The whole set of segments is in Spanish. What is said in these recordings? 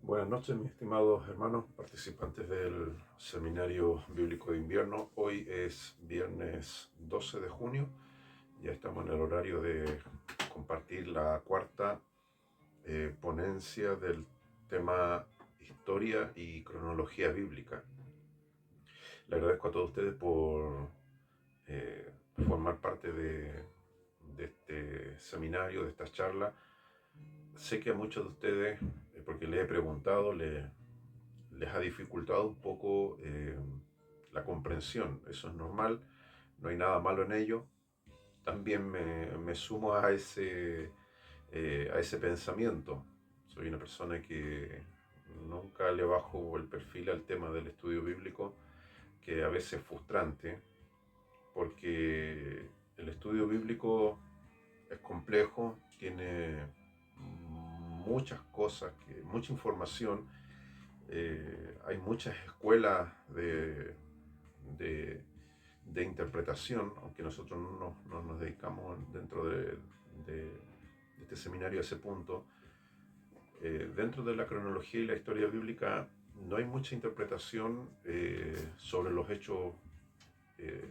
Buenas noches, mis estimados hermanos, participantes del Seminario Bíblico de Invierno. Hoy es viernes 12 de junio, ya estamos en el horario de compartir la cuarta ponencia del tema Historia y Cronología Bíblica. Le agradezco a todos ustedes por formar parte de este seminario, de esta charla. Sé que a muchos de ustedes, porque les he preguntado, les ha dificultado un poco la comprensión. Eso es normal, no hay nada malo en ello. También me sumo a ese pensamiento. Soy una persona que nunca le bajo el perfil al tema del estudio bíblico, que a veces es frustrante, porque el estudio bíblico es complejo, tiene muchas cosas, mucha información. Hay muchas escuelas de, de interpretación, aunque nosotros no nos dedicamos dentro de este seminario a ese punto. Dentro de la cronología y la historia bíblica no hay mucha interpretación sobre los hechos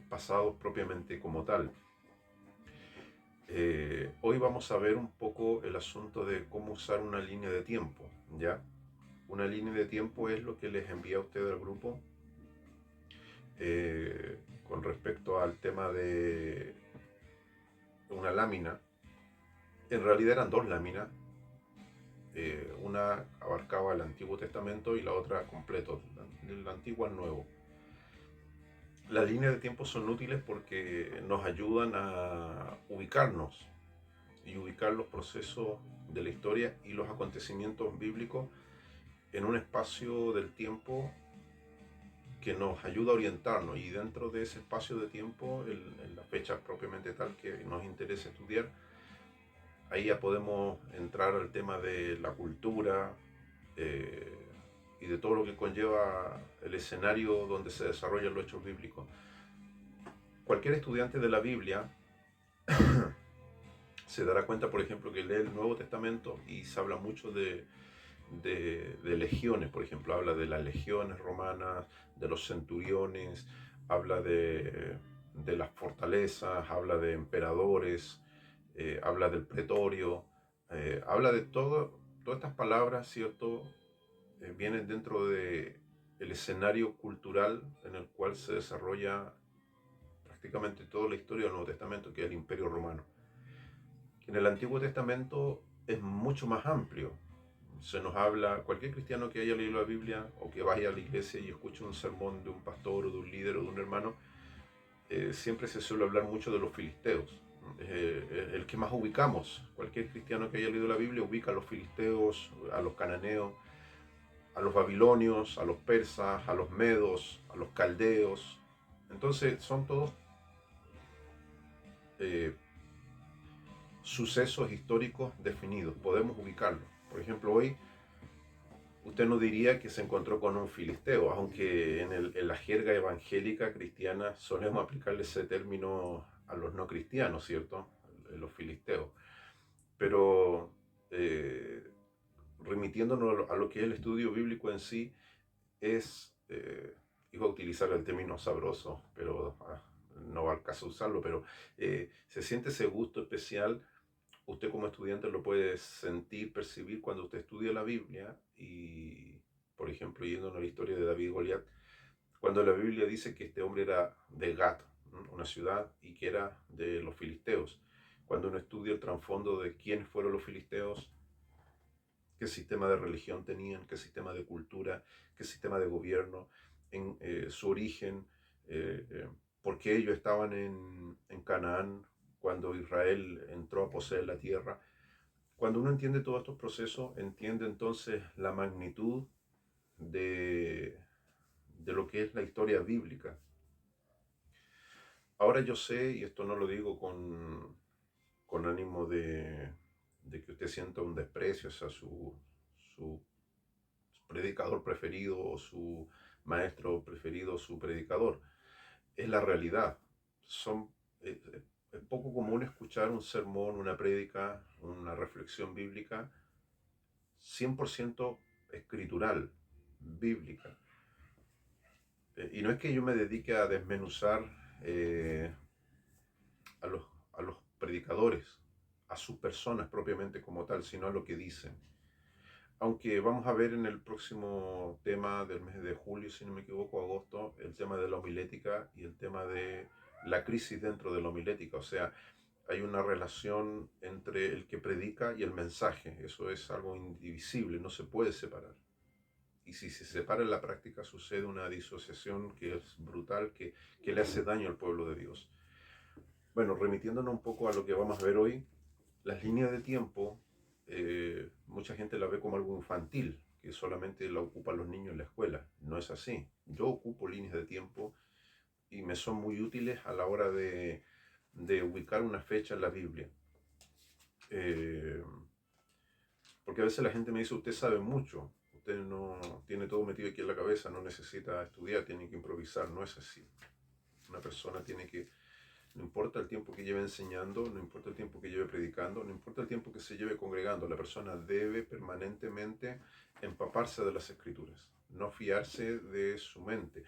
pasados propiamente como tal. Hoy vamos a ver un poco el asunto de cómo usar una línea de tiempo, ¿ya? Una línea de tiempo es lo que les envía a ustedes al grupo con respecto al tema de una lámina. En realidad eran dos láminas, una abarcaba el Antiguo Testamento y la otra completo, del Antiguo al Nuevo. Las líneas de tiempo son útiles porque nos ayudan a ubicarnos y ubicar los procesos de la historia y los acontecimientos bíblicos en un espacio del tiempo que nos ayuda a orientarnos, y dentro de ese espacio de tiempo, en la fecha propiamente tal que nos interesa estudiar, ahí ya podemos entrar al tema de la cultura eh, y de todo lo que conlleva el escenario donde se desarrollan los hechos bíblicos. Cualquier estudiante de la Biblia se dará cuenta, por ejemplo, que lee el Nuevo Testamento y se habla mucho de legiones, por ejemplo, habla de las legiones romanas, de los centuriones, habla de las fortalezas, habla de emperadores, habla del pretorio, habla de todo, todas estas palabras, ¿cierto? Vienen dentro de el escenario cultural en el cual se desarrolla prácticamente toda la historia del Nuevo Testamento, que es el Imperio Romano. En el Antiguo Testamento es mucho más amplio. Se nos habla, cualquier cristiano que haya leído la Biblia o que vaya a la iglesia y escuche un sermón de un pastor o de un líder o de un hermano, siempre se suele hablar mucho de los filisteos. El que más ubicamos. Cualquier cristiano que haya leído la Biblia ubica a los filisteos, a los cananeos, a los babilonios, a los persas, a los medos, a los caldeos. Entonces son todos eh, sucesos históricos definidos, podemos ubicarlos. Por ejemplo, hoy usted no diría que se encontró con un filisteo, aunque en la jerga evangélica cristiana solemos aplicarle ese término a los no cristianos, ¿cierto? Los filisteos. Pero remitiéndonos a lo que es el estudio bíblico en sí, iba a utilizar el término sabroso, pero no va al caso usarlo, pero se siente ese gusto especial. Usted como estudiante lo puede sentir, percibir cuando usted estudia la Biblia y, por ejemplo, yendo a la historia de David y Goliat, cuando la Biblia dice que este hombre era de Gat, una ciudad, y que era de los filisteos. Cuando uno estudia el trasfondo de quiénes fueron los filisteos, qué sistema de religión tenían, qué sistema de cultura, qué sistema de gobierno, en su origen, eh, eh, por qué ellos estaban en Canaán cuando Israel entró a poseer la tierra. Cuando uno entiende todos estos procesos, entiende entonces la magnitud de, de lo que es la historia bíblica. Ahora yo sé, y esto no lo digo con ánimo de que usted sienta un desprecio hacia su predicador preferido o su maestro preferido, su predicador. Es la realidad. Es poco común escuchar un sermón, una prédica, una reflexión bíblica 100% escritural, bíblica. Y no es que yo me dedique a desmenuzar eh, a a los predicadores, a sus personas propiamente como tal, sino a lo que dicen. Aunque vamos a ver en el próximo tema del mes de julio, si no me equivoco, agosto, el tema de la homilética y el tema de la crisis dentro de la homilética. O sea, hay una relación entre el que predica y el mensaje. Eso es algo indivisible, no se puede separar. Y si se separa en la práctica, sucede una disociación que es brutal, que le hace daño al pueblo de Dios. Bueno, remitiéndonos un poco a lo que vamos a ver hoy, las líneas de tiempo, mucha gente la ve como algo infantil, que solamente la ocupan los niños en la escuela. No es así. Yo ocupo líneas de tiempo y me son muy útiles a la hora de ubicar una fecha en la Biblia. Porque a veces la gente me dice, usted sabe mucho, usted no tiene todo metido aquí en la cabeza, no necesita estudiar, tiene que improvisar. No es así. Una persona tiene que, no importa el tiempo que lleve enseñando, no importa el tiempo que lleve predicando, no importa el tiempo que se lleve congregando, la persona debe permanentemente empaparse de las escrituras, no fiarse de su mente.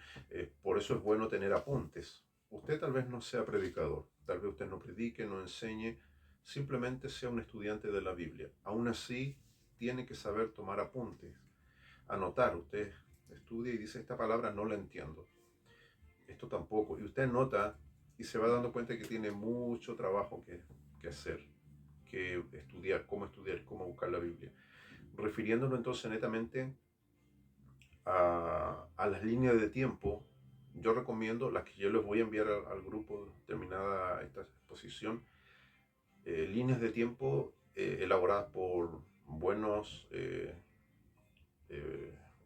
Por eso es bueno tener apuntes. Usted tal vez no sea predicador, tal vez usted no predique, no enseñe, simplemente sea un estudiante de la Biblia. Aún así, tiene que saber tomar apuntes, anotar. Usted estudia y dice, esta palabra no la entiendo, esto tampoco. Y usted nota y se va dando cuenta que tiene mucho trabajo que hacer, que estudiar, cómo buscar la Biblia. Refiriéndonos entonces netamente a las líneas de tiempo, yo recomiendo las que yo les voy a enviar al grupo terminada esta exposición, líneas de tiempo elaboradas por buenos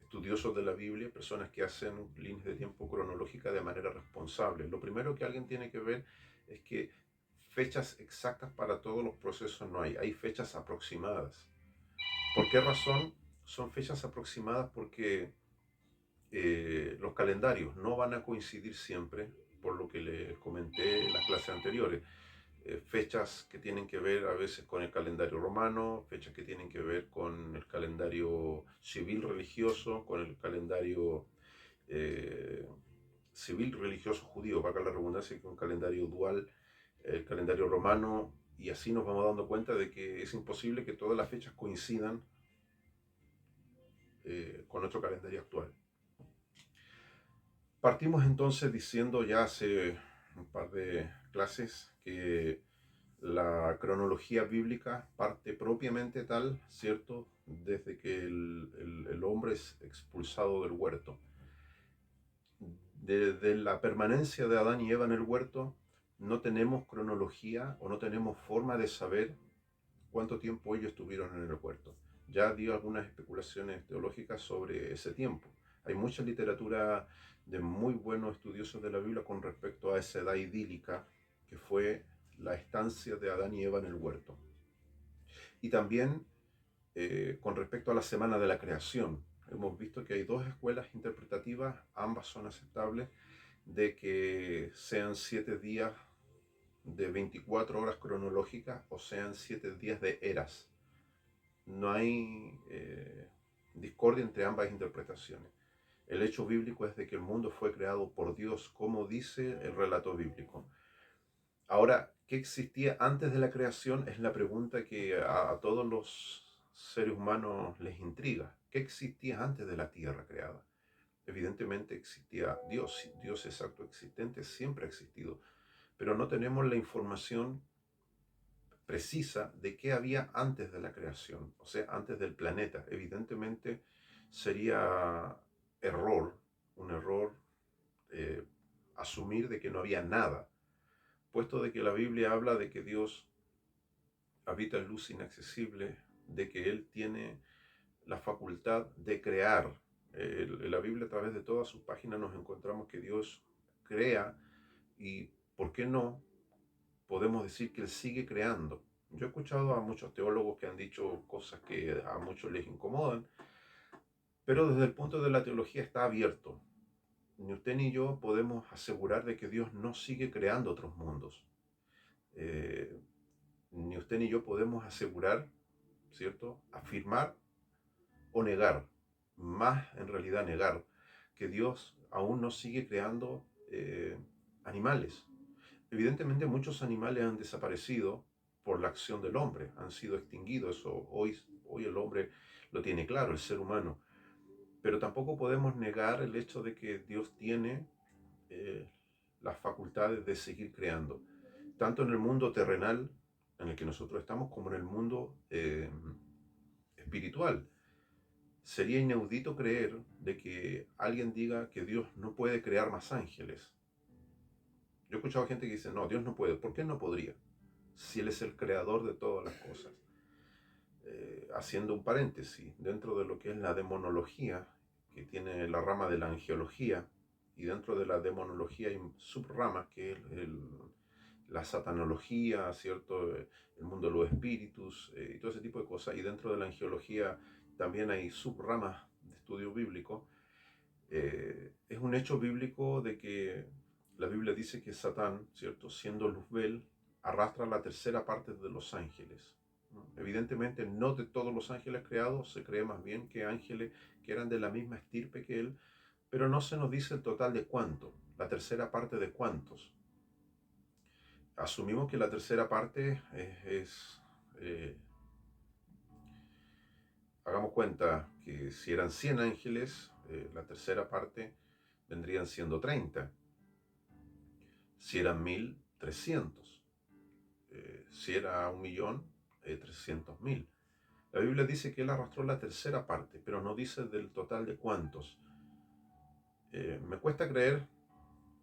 estudiosos de la Biblia, personas que hacen líneas de tiempo cronológica de manera responsable. Lo primero que alguien tiene que ver es que fechas exactas para todos los procesos no hay fechas aproximadas. ¿Por qué razón son fechas aproximadas? Porque los calendarios no van a coincidir siempre, por lo que les comenté en las clases anteriores. Fechas que tienen que ver a veces con el calendario romano, fechas que tienen que ver con el calendario civil religioso, con el calendario eh, civil religioso judío, valga la redundancia, que es un calendario dual, el calendario romano, y así nos vamos dando cuenta de que es imposible que todas las fechas coincidan con nuestro calendario actual. Partimos entonces diciendo ya hace un par de clases que la cronología bíblica parte propiamente tal, ¿cierto? Desde que el hombre es expulsado del huerto. Desde la permanencia de Adán y Eva en el huerto, no tenemos cronología o no tenemos forma de saber cuánto tiempo ellos estuvieron en el huerto. Ya dio algunas especulaciones teológicas sobre ese tiempo. Hay mucha literatura de muy buenos estudiosos de la Biblia con respecto a esa edad idílica que fue la estancia de Adán y Eva en el huerto. Y también con respecto a la semana de la creación. Hemos visto que hay dos escuelas interpretativas, ambas son aceptables, de que sean 7 días de 24 horas cronológicas o sean 7 días de eras. No hay discordia entre ambas interpretaciones. El hecho bíblico es de que el mundo fue creado por Dios, como dice el relato bíblico. Ahora, ¿qué existía antes de la creación? Es la pregunta que a todos los seres humanos les intriga. ¿Qué existía antes de la tierra creada? Evidentemente existía Dios. Dios es acto existente, siempre ha existido. Pero no tenemos la información precisa de qué había antes de la creación, o sea, antes del planeta. Evidentemente sería un error asumir de que no había nada, puesto de que la Biblia habla de que Dios habita en luz inaccesible, de que Él tiene la facultad de crear. En la Biblia, a través de todas sus páginas, nos encontramos que Dios crea y, ¿por qué no? Podemos decir que Él sigue creando. Yo he escuchado a muchos teólogos que han dicho cosas que a muchos les incomodan, pero desde el punto de la teología está abierto. Ni usted ni yo podemos asegurar de que Dios no sigue creando otros mundos. Ni usted ni yo podemos asegurar, ¿cierto? Afirmar o negar. más en realidad negar que Dios aún no sigue creando animales. Evidentemente muchos animales han desaparecido por la acción del hombre, han sido extinguidos. Eso hoy el hombre lo tiene claro, el ser humano. Pero tampoco podemos negar el hecho de que Dios tiene eh, las facultades de seguir creando, tanto en el mundo terrenal en el que nosotros estamos como en el mundo espiritual. Sería inaudito creer de que alguien diga que Dios no puede crear más ángeles. Yo he escuchado gente que dice, no, Dios no puede. ¿Por qué no podría? Si Él es el creador de todas las cosas. Haciendo un paréntesis, dentro de lo que es la demonología, que tiene la rama de la angelología, y dentro de la demonología hay subramas, que es la satanología, ¿cierto? El mundo de los espíritus, y todo ese tipo de cosas. Y dentro de la angelología también hay subramas de estudio bíblico. Es un hecho bíblico de que la Biblia dice que Satán, ¿cierto? Siendo Luzbel, arrastra la tercera parte de los ángeles. Evidentemente no de todos los ángeles creados, se cree más bien que ángeles que eran de la misma estirpe que él, pero no se nos dice el total de cuánto, la tercera parte de cuántos. Asumimos que la tercera parte hagamos cuenta que si eran 100 ángeles, la tercera parte vendrían siendo 30. Si eran 1000, 300. Si era 1.000.000, 300.000. La Biblia dice que él arrastró la tercera parte, pero no dice del total de cuántos. Me cuesta creer,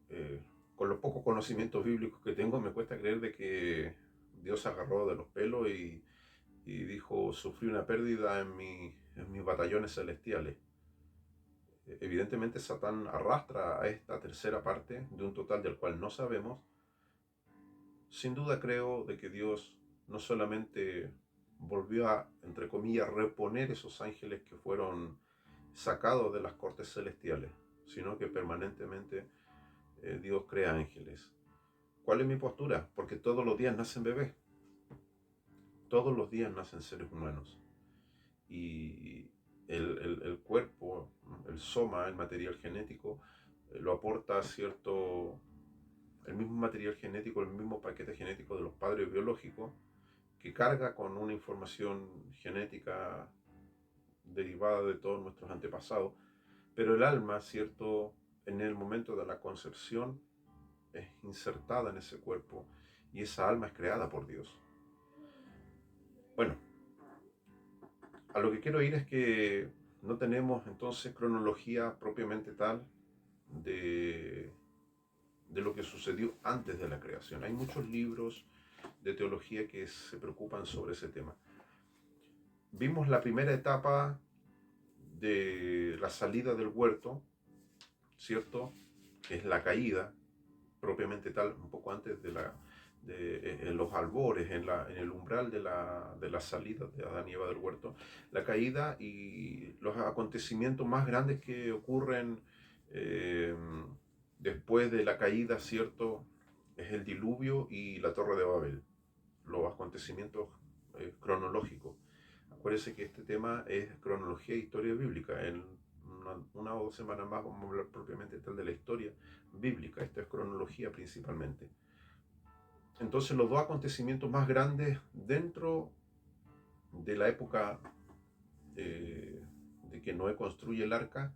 eh, con los pocos conocimientos bíblicos que tengo, me cuesta creer de que Dios agarró de los pelos y dijo, sufrí una pérdida en mis batallones celestiales. Evidentemente Satán arrastra a esta tercera parte de un total del cual no sabemos. Sin duda creo de que Dios no solamente volvió a, entre comillas, reponer esos ángeles que fueron sacados de las cortes celestiales, sino que permanentemente Dios crea ángeles. ¿Cuál es mi postura? Porque todos los días nacen bebés, todos los días nacen seres humanos. Y el cuerpo, el soma, el material genético, lo aporta cierto, el mismo material genético, el mismo paquete genético de los padres biológicos, que carga con una información genética derivada de todos nuestros antepasados, pero el alma, cierto, en el momento de la concepción es insertada en ese cuerpo y esa alma es creada por Dios. Bueno, a lo que quiero ir es que no tenemos entonces cronología propiamente tal de lo que sucedió antes de la creación. Hay muchos libros de teología que se preocupan sobre ese tema. Vimos la primera etapa de la salida del huerto, ¿cierto? Que es la caída, propiamente tal, un poco antes en los albores, en el umbral de la salida de Adán y Eva del huerto, la caída y los acontecimientos más grandes que ocurren eh, después de la caída, ¿cierto? Es el diluvio y la Torre de Babel, los acontecimientos cronológicos. Acuérdense que este tema es cronología e historia bíblica. En una o dos semanas más vamos a hablar propiamente tal de la historia bíblica. Esta es cronología principalmente. Entonces los dos acontecimientos más grandes dentro de la época de que Noé construye el arca,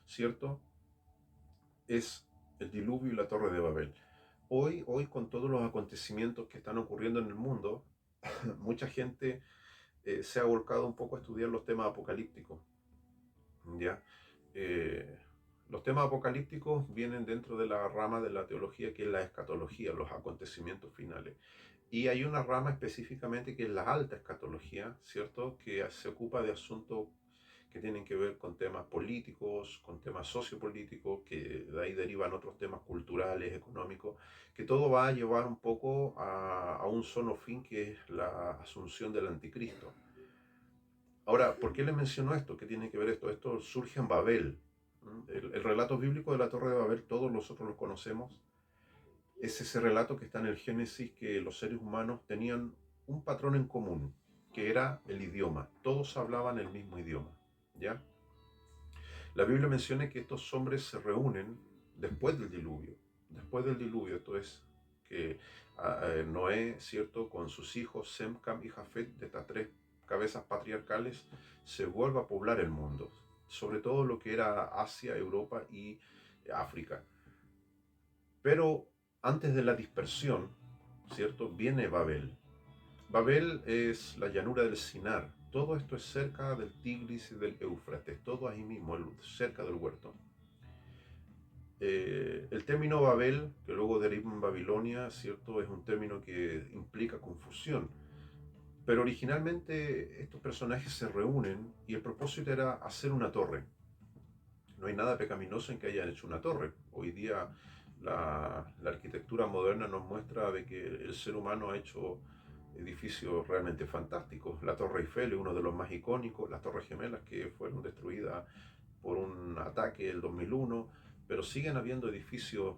¿cierto? Es el diluvio y la Torre de Babel. Hoy con todos los acontecimientos que están ocurriendo en el mundo, mucha gente se ha volcado un poco a estudiar los temas apocalípticos. ¿Ya? Los temas apocalípticos vienen dentro de la rama de la teología que es la escatología, los acontecimientos finales. Y hay una rama específicamente que es la alta escatología, ¿cierto? Que se ocupa de asuntos que tienen que ver con temas políticos, con temas sociopolíticos, que de ahí derivan otros temas culturales, económicos, que todo va a llevar un poco a un solo fin, que es la asunción del anticristo. Ahora, ¿por qué le menciono esto? ¿Qué tiene que ver esto? Esto surge en Babel. El relato bíblico de la Torre de Babel, todos nosotros lo conocemos. Es ese relato que está en el Génesis, que los seres humanos tenían un patrón en común, que era el idioma. Todos hablaban el mismo idioma, ¿ya? La Biblia menciona que estos hombres se reúnen después del diluvio. Después del diluvio, esto es que Noé, ¿cierto?, con sus hijos Sem, Cam y Jafet, de estas tres cabezas patriarcales, se vuelve a poblar el mundo, sobre todo lo que era Asia, Europa y África. Pero antes de la dispersión, ¿cierto?, viene Babel. Babel es la llanura del Sinar. Todo esto es cerca del Tigris y del Éufrates, todo ahí mismo, cerca del huerto. El término Babel, que luego deriva en Babilonia, ¿cierto?, es un término que implica confusión. Pero originalmente estos personajes se reúnen y el propósito era hacer una torre. No hay nada pecaminoso en que hayan hecho una torre. Hoy día la arquitectura moderna nos muestra de que el ser humano ha hecho edificios realmente fantásticos. La Torre Eiffel es uno de los más icónicos, las Torres Gemelas que fueron destruidas por un ataque del 2001, pero siguen habiendo edificios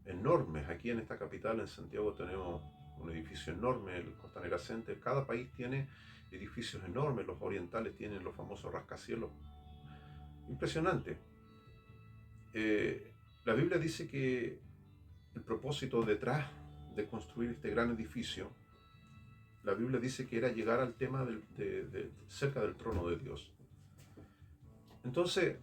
enormes. Aquí en esta capital, en Santiago, tenemos un edificio enorme, el Costanera Center. Cada país tiene edificios enormes, los orientales tienen los famosos rascacielos. Impresionante. La Biblia dice que el propósito detrás de construir este gran edificio, la Biblia dice que era llegar al tema cerca del trono de Dios. Entonces,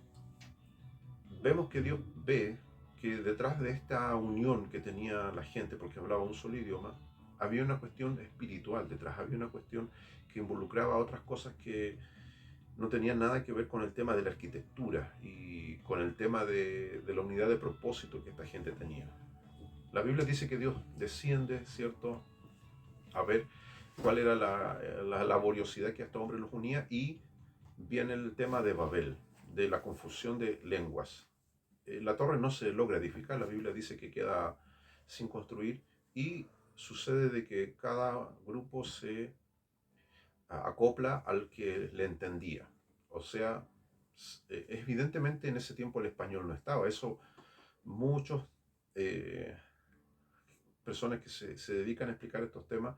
vemos que Dios ve que detrás de esta unión que tenía la gente, porque hablaba un solo idioma, había una cuestión espiritual detrás, había una cuestión que involucraba otras cosas que no tenían nada que ver con el tema de la arquitectura y con el tema de la unidad de propósito que esta gente tenía. La Biblia dice que Dios desciende, ¿cierto?, a ver cuál era la laboriosidad que a estos hombres los unía, y viene el tema de Babel, de la confusión de lenguas. La torre no se logra edificar, la Biblia dice que queda sin construir, y sucede de que cada grupo se acopla al que le entendía. O sea, evidentemente en ese tiempo el español no estaba. Eso muchos personas que se dedican a explicar estos temas,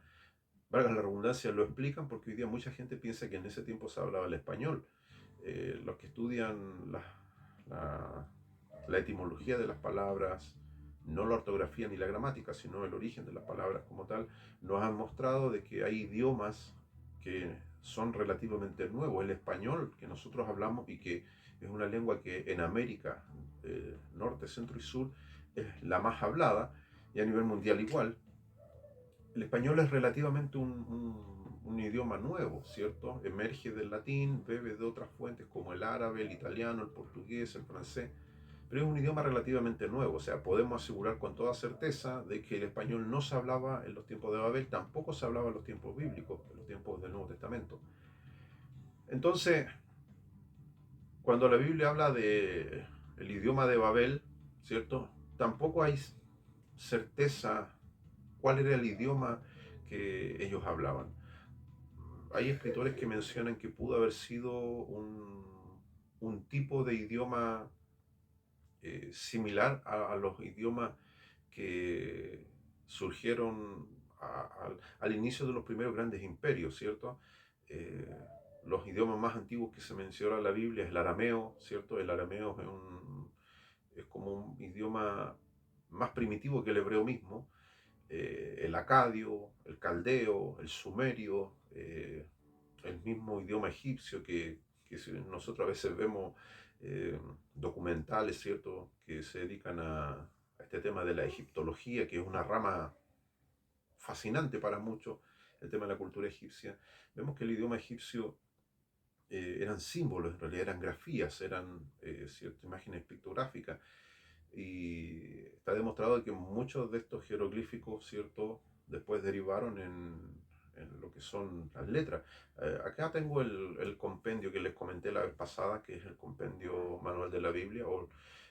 valga la redundancia, lo explican, porque hoy día mucha gente piensa que en ese tiempo se hablaba el español. Los que estudian la etimología de las palabras, no la ortografía ni la gramática, sino el origen de las palabras como tal, nos han mostrado de que hay idiomas que son relativamente nuevos. El español que nosotros hablamos y que es una lengua que en América, norte, centro y sur, es la más hablada, y a nivel mundial igual. El español es relativamente un idioma nuevo, ¿cierto? Emerge del latín, bebe de otras fuentes como el árabe, el italiano, el portugués, el francés, pero es un idioma relativamente nuevo. O sea, podemos asegurar con toda certeza de que el español no se hablaba en los tiempos de Babel, tampoco se hablaba en los tiempos bíblicos, en los tiempos del Nuevo Testamento. Entonces, cuando la Biblia habla de el idioma de Babel, ¿cierto?, tampoco hay certeza cuál era el idioma que ellos hablaban. Hay escritores que mencionan que pudo haber sido un tipo de idioma similar a los idiomas que surgieron al inicio de los primeros grandes imperios, ¿cierto? Eh, los idiomas más antiguos que se menciona en la Biblia es el arameo, ¿cierto? El arameo es como un idioma más primitivo que el hebreo mismo. El acadio, el caldeo, el sumerio, el mismo idioma egipcio que nosotros a veces vemos documentales, ¿cierto?, que se dedican a este tema de la egiptología, que es una rama fascinante para muchos, el tema de la cultura egipcia. Vemos que el idioma egipcio eran símbolos, en realidad eran grafías, eran ciertas imágenes pictográficas, y está demostrado que muchos de estos jeroglíficos, ¿cierto?, después derivaron en lo que son las letras. Acá tengo el compendio que les comenté la vez pasada, que es el compendio manual de la Biblia, o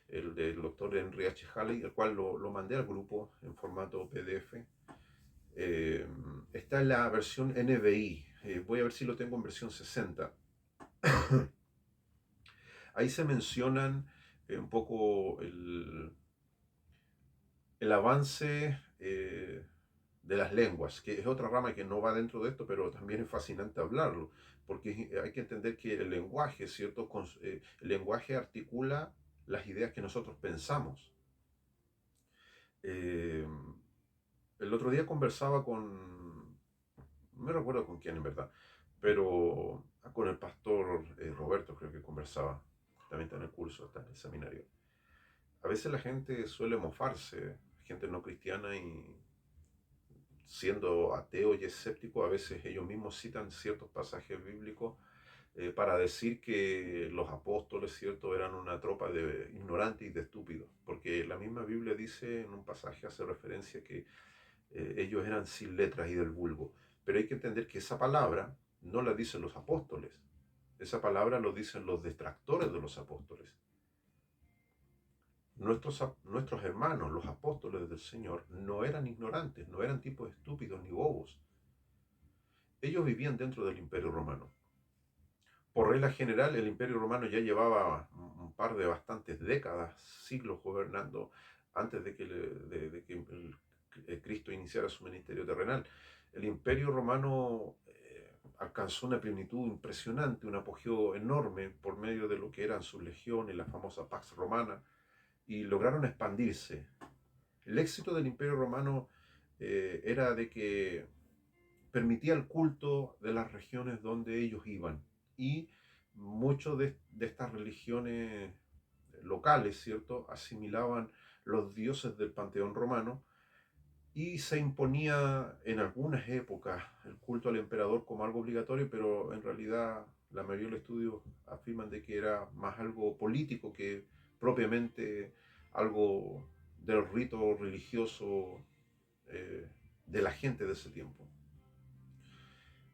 el del doctor Henry H. Halley, el cual lo mandé al grupo en formato PDF. Está en la versión NBI, voy a ver si lo tengo en versión 60. Ahí se mencionan un poco el avance de de las lenguas, que es otra rama que no va dentro de esto, pero también es fascinante hablarlo, porque hay que entender que el lenguaje, ¿cierto? El lenguaje articula las ideas que nosotros pensamos. Eh, el otro día conversaba no me recuerdo con quién en verdad, pero con el pastor Roberto creo que conversaba, también está en el curso, está en el seminario. A veces la gente suele mofarse, gente no cristiana, y siendo ateo y escéptico, a veces ellos mismos citan ciertos pasajes bíblicos para decir que los apóstoles, ¿cierto?, eran una tropa de ignorantes y de estúpidos, porque la misma Biblia dice en un pasaje, hace referencia que ellos eran sin letras y del vulgo, pero hay que entender que esa palabra no la dicen los apóstoles, esa palabra lo dicen los detractores de los apóstoles. Nuestros hermanos, los apóstoles del Señor, no eran ignorantes, no eran tipos estúpidos ni bobos. Ellos vivían dentro del Imperio Romano. Por regla general, el Imperio Romano ya llevaba un par de bastantes décadas, siglos gobernando antes de que Cristo iniciara su ministerio terrenal. El Imperio Romano alcanzó una plenitud impresionante, un apogeo enorme por medio de lo que eran sus legiones, la famosa Pax Romana, y lograron expandirse. El éxito del Imperio Romano era de que permitía el culto de las regiones donde ellos iban, y muchos de estas religiones locales, ¿cierto?, asimilaban los dioses del panteón romano, y se imponía en algunas épocas el culto al emperador como algo obligatorio, pero en realidad la mayoría de los estudios afirman de que era más algo político que propiamente algo del rito religioso de la gente de ese tiempo.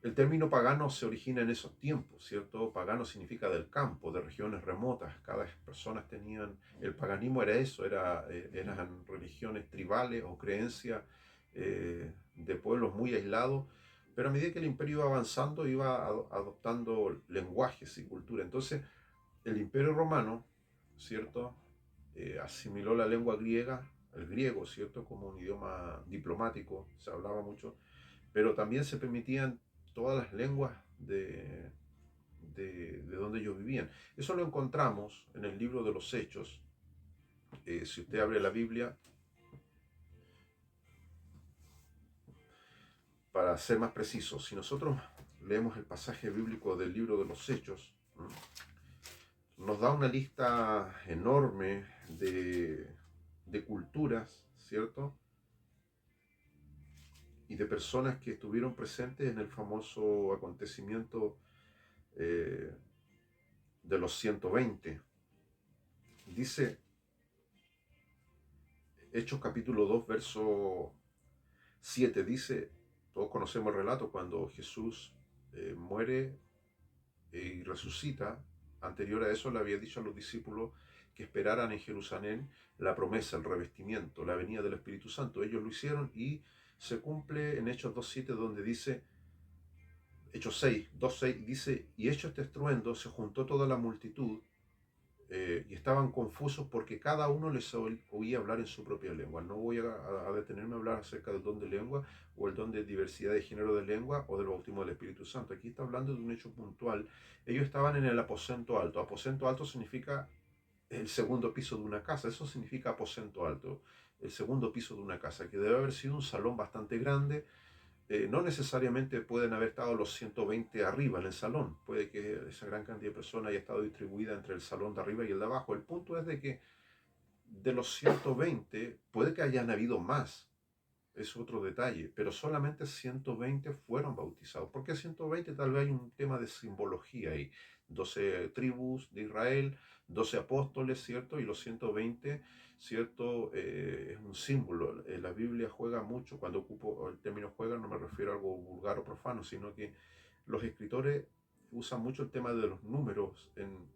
El término pagano se origina en esos tiempos, ¿cierto? Pagano significa del campo, de regiones remotas. Cada persona tenían, el paganismo era eso, eran religiones tribales o creencias de pueblos muy aislados, pero a medida que el imperio iba avanzando, iba adoptando lenguajes y cultura. Entonces, el imperio romano, ¿cierto? Asimiló la lengua griega, el griego, ¿cierto? Como un idioma diplomático, se hablaba mucho, pero también se permitían todas las lenguas de donde ellos vivían. Eso lo encontramos en el libro de los Hechos. Si usted abre la Biblia, para ser más preciso, si nosotros leemos el pasaje bíblico del libro de los Hechos, nos da una lista enorme de culturas, ¿cierto?, y de personas que estuvieron presentes en el famoso acontecimiento de los 120. Dice Hechos capítulo 2, verso 7, dice, todos conocemos el relato cuando Jesús muere y resucita. Anterior a eso le había dicho a los discípulos que esperaran en Jerusalén la promesa, el revestimiento, la venida del Espíritu Santo. Ellos lo hicieron y se cumple en Hechos 2.7, donde dice, Hechos 6, 2.6, dice, y hecho este estruendo, se juntó toda la multitud y estaban confusos porque cada uno les oía hablar en su propia lengua. No voy a detenerme a hablar acerca del don de lengua o el don de diversidad de género de lengua o del bautismo del Espíritu Santo. Aquí está hablando de un hecho puntual. Ellos estaban en el aposento alto. Aposento alto significa el segundo piso de una casa. Eso significa aposento alto, el segundo piso de una casa, que debe haber sido un salón bastante grande. No necesariamente pueden haber estado los 120 arriba en el salón, puede que esa gran cantidad de personas haya estado distribuida entre el salón de arriba y el de abajo. El punto es de que de los 120 puede que hayan habido más, es otro detalle, pero solamente 120 fueron bautizados. ¿Por qué 120? Tal vez hay un tema de simbología ahí. 12 tribus de Israel, 12 apóstoles, ¿cierto? Y los 120, ¿cierto? Es un símbolo. La Biblia juega mucho, cuando ocupo el término juega no me refiero a algo vulgar o profano, sino que los escritores usan mucho el tema de los números en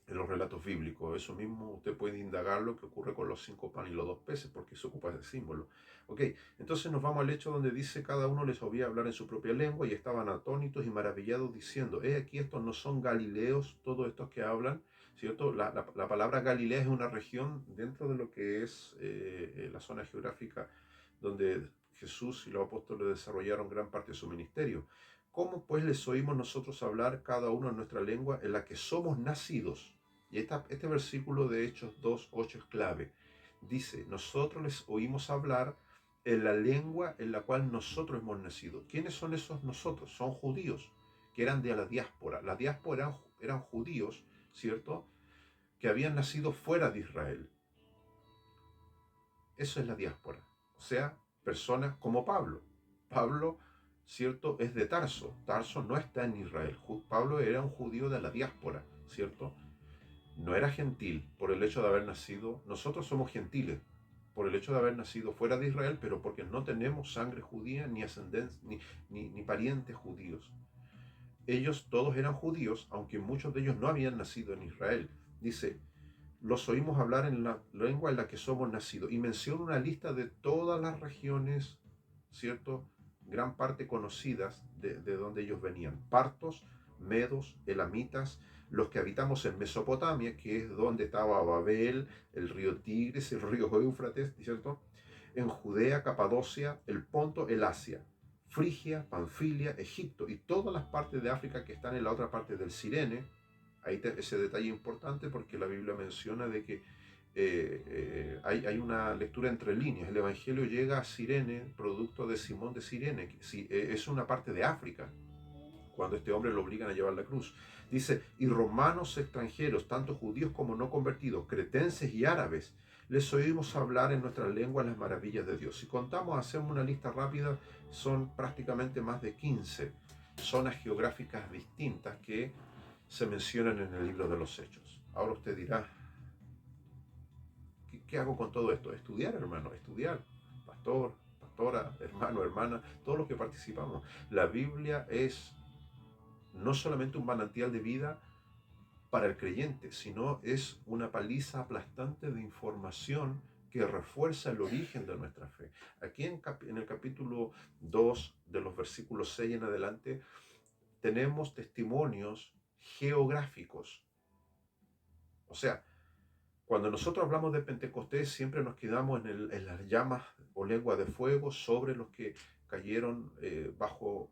los relatos bíblicos. Eso mismo usted puede indagar lo que ocurre con los 5 panes y los 2 peces, porque se ocupa de símbolo. Ok, entonces nos vamos al hecho donde dice, cada uno les oía hablar en su propia lengua y estaban atónitos y maravillados diciendo, aquí estos no son galileos, todos estos que hablan, ¿cierto? La palabra Galilea es una región dentro de lo que es la zona geográfica donde Jesús y los apóstoles desarrollaron gran parte de su ministerio. ¿Cómo pues les oímos nosotros hablar cada uno en nuestra lengua en la que somos nacidos? Y este versículo de Hechos 2:8 es clave. Dice, nosotros les oímos hablar en la lengua en la cual nosotros hemos nacido. ¿Quiénes son esos nosotros? Son judíos, que eran de la diáspora. La diáspora eran judíos, ¿cierto?, que habían nacido fuera de Israel. Eso es la diáspora. O sea, personas como Pablo. Pablo, ¿cierto?, es de Tarso. Tarso no está en Israel. Pablo era un judío de la diáspora, ¿cierto? No era gentil por el hecho de haber nacido. Nosotros somos gentiles por el hecho de haber nacido fuera de Israel, pero porque no tenemos sangre judía ni ascendencia, ni parientes judíos. Ellos todos eran judíos, aunque muchos de ellos no habían nacido en Israel. Dice, los oímos hablar en la lengua en la que somos nacidos. Y menciona una lista de todas las regiones, ¿cierto?, gran parte conocidas de donde ellos venían. Partos, medos, elamitas, los que habitamos en Mesopotamia, que es donde estaba Babel, el río Tigris, el río Éufrates, ¿cierto? En Judea, Capadocia, el Ponto, el Asia, Frigia, Panfilia, Egipto y todas las partes de África que están en la otra parte del Cirene. Ahí ese detalle importante porque la Biblia menciona de que hay una lectura entre líneas. El Evangelio llega a Cirene, producto de Simón de Cirene, que es una parte de África, cuando este hombre lo obligan a llevar la cruz. Dice, y romanos extranjeros, tanto judíos como no convertidos, cretenses y árabes, les oímos hablar en nuestra lengua las maravillas de Dios. Si contamos, hacemos una lista rápida, son prácticamente más de 15 zonas geográficas distintas que se mencionan en el libro de los Hechos. Ahora usted dirá, ¿qué hago con todo esto? Estudiar, hermano, estudiar. Pastor, pastora, hermano, hermana, todos los que participamos. La Biblia es no solamente un manantial de vida para el creyente, sino es una paliza aplastante de información que refuerza el origen de nuestra fe. Aquí en el capítulo 2, de los versículos 6 en adelante, tenemos testimonios geográficos. O sea, cuando nosotros hablamos de Pentecostés, siempre nos quedamos en las llamas o lengua de fuego sobre los que cayeron bajo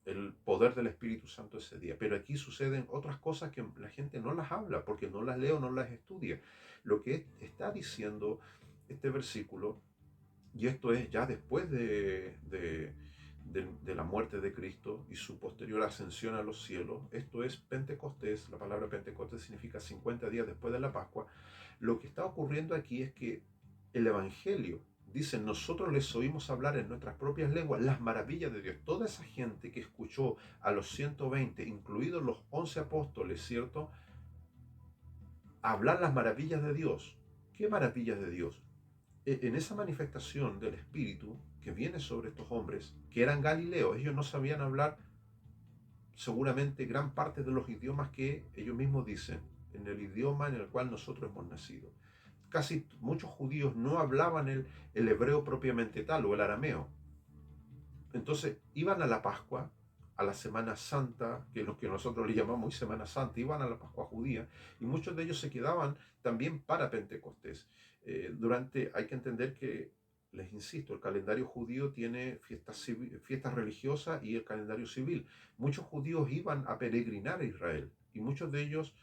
el poder del Espíritu Santo ese día. Pero aquí suceden otras cosas que la gente no las habla porque no las lee o no las estudia. Lo que está diciendo este versículo, y esto es ya después de la muerte de Cristo y su posterior ascensión a los cielos, esto es Pentecostés. La palabra Pentecostés significa 50 días después de la Pascua. Lo que está ocurriendo aquí es que el Evangelio dice, nosotros les oímos hablar en nuestras propias lenguas las maravillas de Dios. Toda esa gente que escuchó a los 120, incluidos los 11 apóstoles, ¿cierto?, hablar las maravillas de Dios. ¿Qué maravillas de Dios? En esa manifestación del Espíritu que viene sobre estos hombres, que eran galileos, ellos no sabían hablar seguramente gran parte de los idiomas que ellos mismos dicen, en el idioma en el cual nosotros hemos nacido. Casi muchos judíos no hablaban el hebreo propiamente tal o el arameo. Entonces iban a la Pascua, a la Semana Santa, que es lo que nosotros le llamamos Semana Santa, iban a la Pascua judía y muchos de ellos se quedaban también para Pentecostés. Hay que entender que, les insisto, el calendario judío tiene fiestas religiosas y el calendario civil. Muchos judíos iban a peregrinar a Israel y muchos de ellos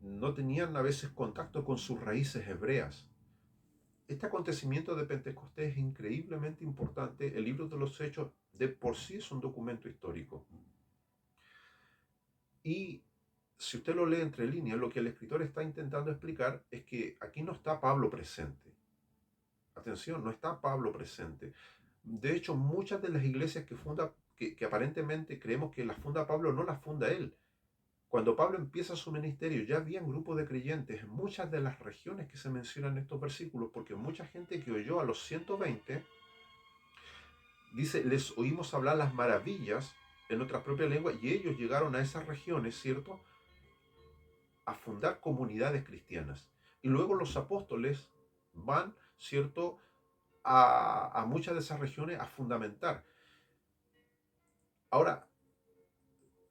no tenían a veces contacto con sus raíces hebreas. Este acontecimiento de Pentecostés es increíblemente importante. El libro de los Hechos de por sí es un documento histórico. Y si usted lo lee entre líneas, lo que el escritor está intentando explicar es que aquí no está Pablo presente. Atención, no está Pablo presente. De hecho, muchas de las iglesias que aparentemente creemos que las funda Pablo, no las funda él. Cuando Pablo empieza su ministerio, ya había un grupo de creyentes en muchas de las regiones que se mencionan en estos versículos, porque mucha gente que oyó a los 120, dice, les oímos hablar las maravillas en nuestra propia lengua, y ellos llegaron a esas regiones, ¿cierto?, a fundar comunidades cristianas. Y luego los apóstoles van, ¿cierto?, a muchas de esas regiones a fundamentar. Ahora,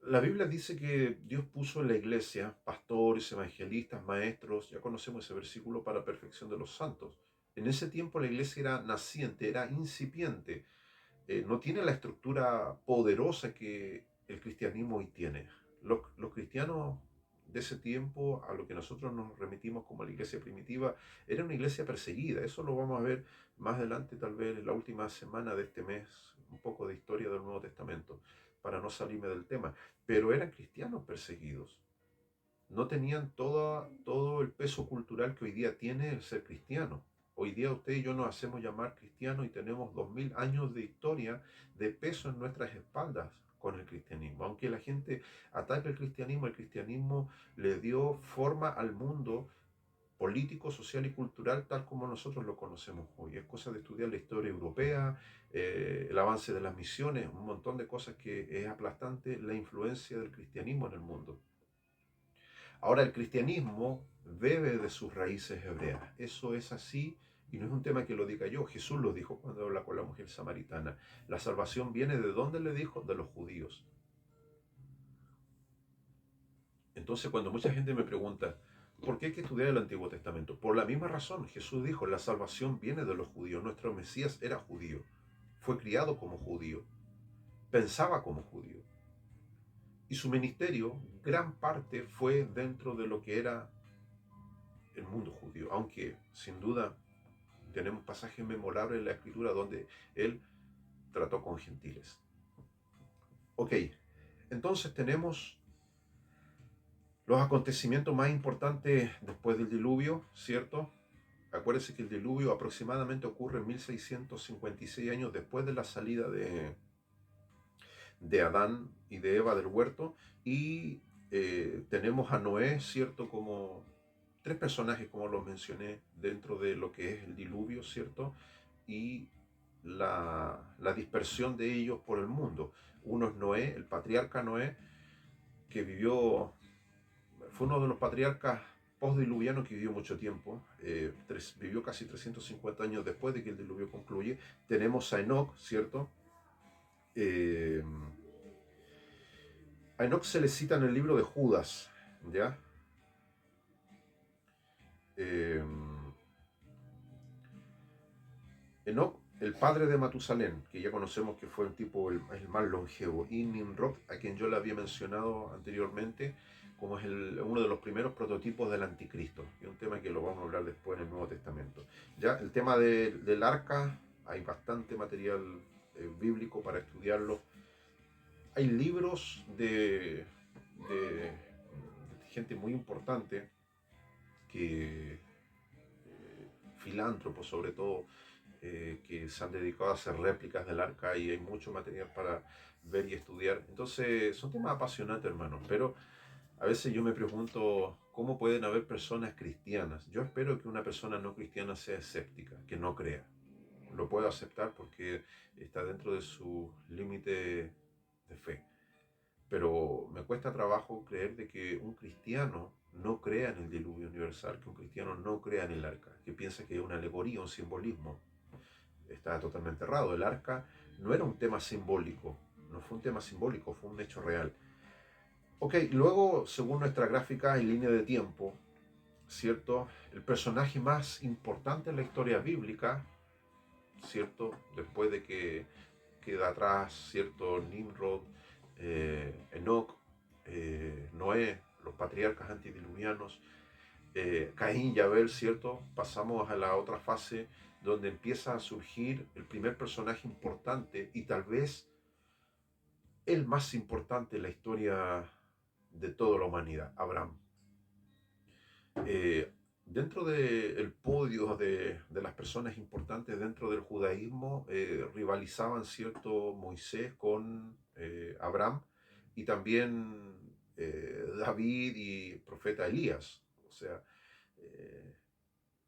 la Biblia dice que Dios puso en la iglesia pastores, evangelistas, maestros, ya conocemos ese versículo, para perfección de los santos. En ese tiempo la iglesia era naciente, era incipiente, no tiene la estructura poderosa que el cristianismo hoy tiene. Los cristianos de ese tiempo, a lo que nosotros nos remitimos como la iglesia primitiva, era una iglesia perseguida. Eso lo vamos a ver más adelante, tal vez en la última semana de este mes, un poco de historia del Nuevo Testamento, para no salirme del tema. Pero eran cristianos perseguidos. No tenían todo el peso cultural que hoy día tiene el ser cristiano. Hoy día usted y yo nos hacemos llamar cristianos y tenemos 2000 años de historia, de peso en nuestras espaldas con el cristianismo. Aunque la gente ataque el cristianismo le dio forma al mundo político, social y cultural tal como nosotros lo conocemos hoy. Es cosa de estudiar la historia europea, el avance de las misiones, un montón de cosas que es aplastante la influencia del cristianismo en el mundo. Ahora, el cristianismo bebe de sus raíces hebreas. Eso es así y no es un tema que lo diga yo. Jesús lo dijo cuando habla con la mujer samaritana. La salvación viene de dónde le dijo, de los judíos. Entonces, cuando mucha gente me pregunta, ¿por qué hay que estudiar el Antiguo Testamento? Por la misma razón. Jesús dijo, la salvación viene de los judíos. Nuestro Mesías era judío. Fue criado como judío. Pensaba como judío. Y su ministerio, gran parte, fue dentro de lo que era el mundo judío, aunque sin duda tenemos pasajes memorables en la escritura donde él trató con gentiles. Ok, entonces tenemos los acontecimientos más importantes después del diluvio, ¿cierto? Acuérdense que el diluvio aproximadamente ocurre en 1656 años después de la salida de Adán y de Eva del huerto, y tenemos a Noé, ¿cierto? Como tres personajes, como los mencioné, dentro de lo que es el diluvio, ¿cierto? Y la dispersión de ellos por el mundo. Uno es Noé, el patriarca Noé, que fue uno de los patriarcas postdiluvianos que vivió mucho tiempo, vivió casi 350 años después de que el diluvio concluye. Tenemos a Enoc, ¿cierto? Eh, a Enoc se le cita en el libro de Judas, ¿ya? Eh, Enoc, el padre de Matusalén, que ya conocemos que fue un tipo el más longevo, y Nimrod, a quien yo le había mencionado anteriormente, como es uno de los primeros prototipos del anticristo, y un tema que lo vamos a hablar después en el Nuevo Testamento. Ya el tema del arca, hay bastante material bíblico para estudiarlo. Hay libros de gente muy importante, que filántropos sobre todo, que se han dedicado a hacer réplicas del arca y hay mucho material para ver y estudiar. Entonces, son temas apasionantes, hermanos, pero a veces yo me pregunto cómo pueden haber personas cristianas. Yo espero que una persona no cristiana sea escéptica, que no crea. Lo puedo aceptar porque está dentro de su límite de fe. Pero me cuesta trabajo creer de que un cristiano no crea en el diluvio universal, que un cristiano no crea en el arca, que piensa que es una alegoría, un simbolismo. Está totalmente errado. El arca no era un tema simbólico, no fue un tema simbólico, fue un hecho real. Ok, luego, según nuestra gráfica y línea de tiempo, ¿cierto? El personaje más importante en la historia bíblica, ¿cierto? Después de que queda atrás, ¿cierto? Nimrod, Enoc, Noé, los patriarcas antediluvianos, Caín y Abel, ¿cierto? Pasamos a la otra fase donde empieza a surgir el primer personaje importante y tal vez el más importante en la historia de toda la humanidad, Abraham. Dentro del podio de las personas importantes dentro del judaísmo, rivalizaban, ¿cierto?, Moisés con Abraham, y también David y el profeta Elías. O sea, eh,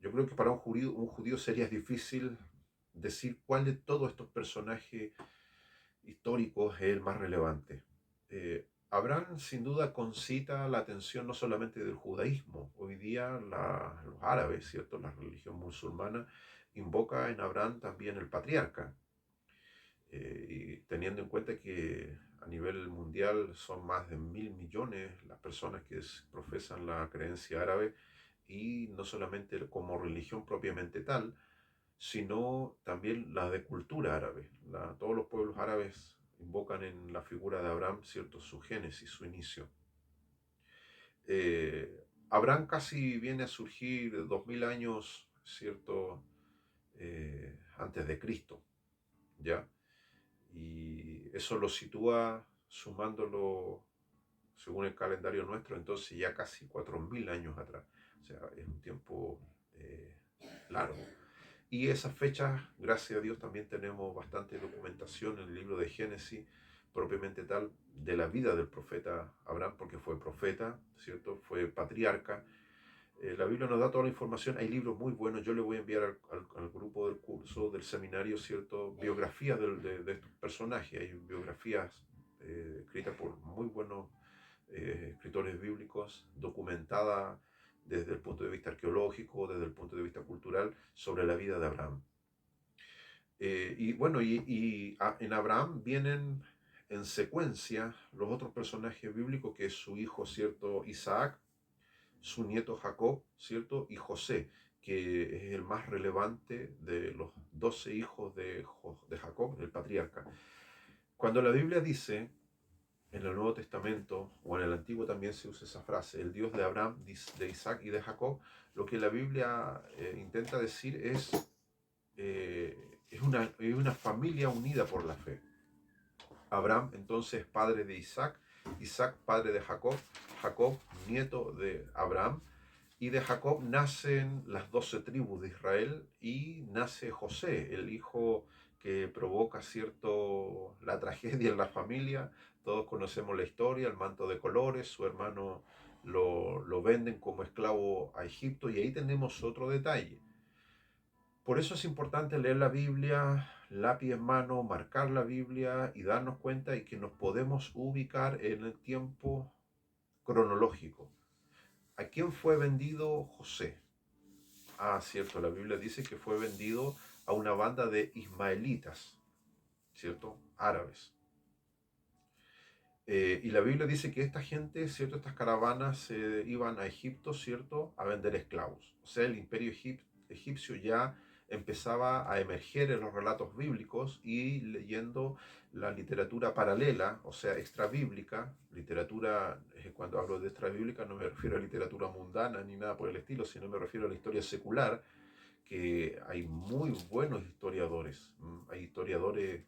yo creo que para un judío sería difícil decir cuál de todos estos personajes históricos es el más relevante. Abraham sin duda concita la atención no solamente del judaísmo. Hoy día los árabes, ¿cierto? La religión musulmana invoca en Abraham también el patriarca. Y teniendo en cuenta que a nivel mundial son más de 1000 millones las personas que profesan la creencia árabe, y no solamente como religión propiamente tal, sino también la de cultura árabe. Todos los pueblos árabes invocan en la figura de Abraham, ¿cierto?, su génesis, su inicio. Abraham casi viene a surgir 2000 años, ¿cierto?, antes de Cristo, ¿ya? Y eso lo sitúa, sumándolo según el calendario nuestro, entonces ya casi 4000 años atrás. O sea, es un tiempo largo. Y esas fechas, gracias a Dios, también tenemos bastante documentación en el libro de Génesis, propiamente tal, de la vida del profeta Abraham, porque fue profeta, ¿cierto? Fue patriarca. La Biblia nos da toda la información, hay libros muy buenos, yo le voy a enviar al grupo del curso, del seminario, ¿cierto? Biografías de estos personajes, hay biografías escritas por muy buenos escritores bíblicos, documentada desde el punto de vista arqueológico, desde el punto de vista cultural, sobre la vida de Abraham. Y bueno, en Abraham vienen en secuencia los otros personajes bíblicos, que es su hijo, ¿cierto?, Isaac, su nieto Jacob, ¿cierto?, y José, que es el más relevante de los 12 hijos de Jacob, el patriarca. Cuando la Biblia dice, en el Nuevo Testamento, o en el Antiguo también se usa esa frase, el Dios de Abraham, de Isaac y de Jacob, lo que la Biblia intenta decir es una familia unida por la fe. Abraham entonces padre de Isaac, Isaac padre de Jacob, Jacob nieto de Abraham, y de Jacob nacen las 12 tribus de Israel y nace José, el hijo que provoca la tragedia en la familia. Todos conocemos la historia, el manto de colores, su hermano lo venden como esclavo a Egipto, y ahí tenemos otro detalle. Por eso es importante leer la Biblia, lápiz en mano, marcar la Biblia y darnos cuenta y que nos podemos ubicar en el tiempo cronológico. ¿A quién fue vendido José? Ah, cierto, la Biblia dice que fue vendido a una banda de ismaelitas, ¿cierto? Árabes. Y la Biblia dice que esta gente, ¿cierto? Estas caravanas se iban a Egipto, ¿cierto?, a vender esclavos. O sea, el imperio egipcio ya empezaba a emerger en los relatos bíblicos, y leyendo la literatura paralela, o sea, extrabíblica. Literatura, cuando hablo de extrabíblica no me refiero a literatura mundana ni nada por el estilo, sino me refiero a la historia secular, que hay muy buenos historiadores. Hay historiadores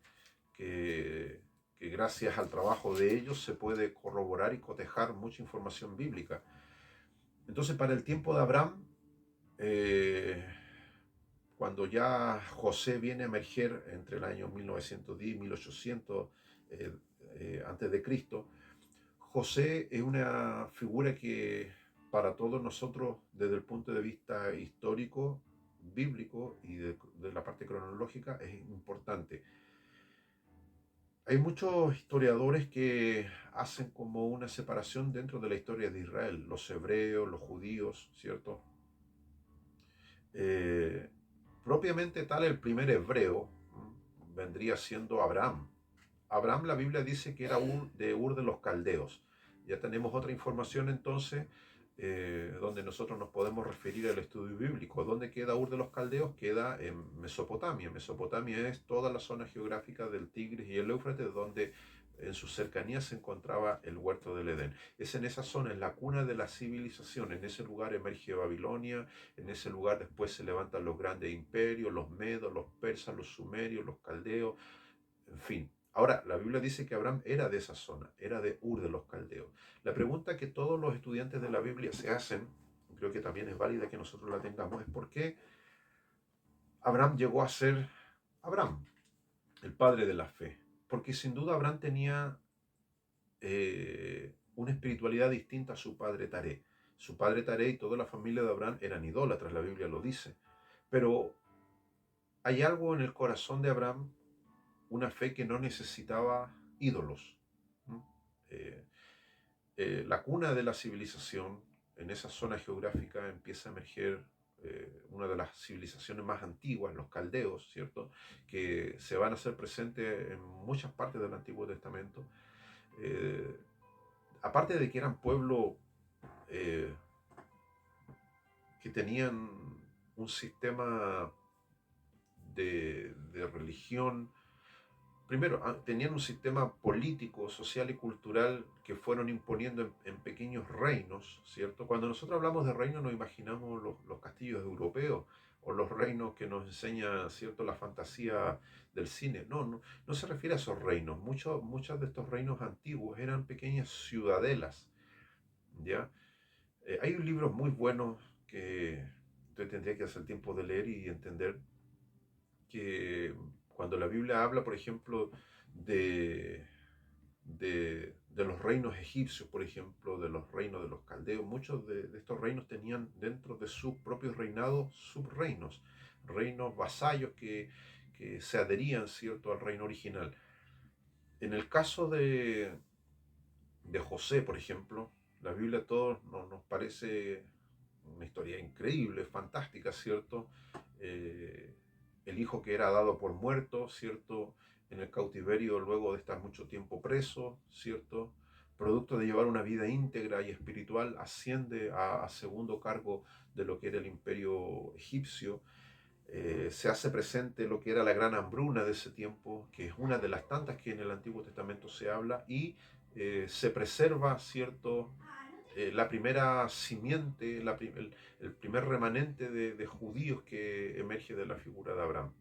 que gracias al trabajo de ellos se puede corroborar y cotejar mucha información bíblica. Entonces, para el tiempo de Abraham, cuando ya José viene a emerger entre el año 1910 y 1800 antes de Cristo, José es una figura que para todos nosotros, desde el punto de vista histórico, bíblico y de la parte cronológica, es importante. Hay muchos historiadores que hacen como una separación dentro de la historia de Israel, los hebreos, los judíos, ¿cierto? Propiamente tal, el primer hebreo vendría siendo Abraham. Abraham, la Biblia dice que era de Ur de los Caldeos. Ya tenemos otra información entonces, donde nosotros nos podemos referir al estudio bíblico. ¿Dónde queda Ur de los Caldeos? Queda en Mesopotamia. Mesopotamia es toda la zona geográfica del Tigris y el Éufrates, donde en sus cercanías se encontraba el huerto del Edén. Es en esa zona, en la cuna de la civilización. En ese lugar emerge Babilonia, en ese lugar después se levantan los grandes imperios, los medos, los persas, los sumerios, los caldeos, en fin. Ahora, la Biblia dice que Abraham era de esa zona, era de Ur de los Caldeos. La pregunta que todos los estudiantes de la Biblia se hacen, creo que también es válida que nosotros la tengamos, es por qué Abraham llegó a ser Abraham, el padre de la fe. Porque sin duda Abraham tenía una espiritualidad distinta a su padre Taré. Su padre Taré y toda la familia de Abraham eran idólatras, la Biblia lo dice. Pero hay algo en el corazón de Abraham, una fe que no necesitaba ídolos. La cuna de la civilización, en esa zona geográfica empieza a emerger una de las civilizaciones más antiguas, los caldeos, ¿cierto?, que se van a hacer presentes en muchas partes del Antiguo Testamento. Aparte de que eran pueblos que tenían un sistema de religión. Primero, tenían un sistema político, social y cultural que fueron imponiendo en pequeños reinos, ¿cierto? Cuando nosotros hablamos de reinos nos imaginamos los castillos europeos o los reinos que nos enseña, ¿cierto?, la fantasía del cine. No, no, no se refiere a esos reinos. Muchos de estos reinos antiguos eran pequeñas ciudadelas, ¿ya? Hay libros muy buenos que usted tendría que hacer tiempo de leer y entender que cuando la Biblia habla, por ejemplo, de, de los reinos egipcios, por ejemplo, de los reinos de los caldeos, muchos de estos reinos tenían dentro de sus propios reinados subreinos, reinos vasallos que se adherían, ¿cierto?, al reino original. En el caso de José, por ejemplo, la Biblia a todos nos parece una historia increíble, fantástica, ¿cierto? Eh, el hijo que era dado por muerto, ¿cierto? En el cautiverio luego de estar mucho tiempo preso, ¿cierto? Producto de llevar una vida íntegra y espiritual, asciende a segundo cargo de lo que era el imperio egipcio. Se hace presente lo que era la gran hambruna de ese tiempo, que es una de las tantas que en el Antiguo Testamento se habla, y se preserva, ¿cierto?, la primera simiente, el primer remanente de judíos que emerge de la figura de Abraham.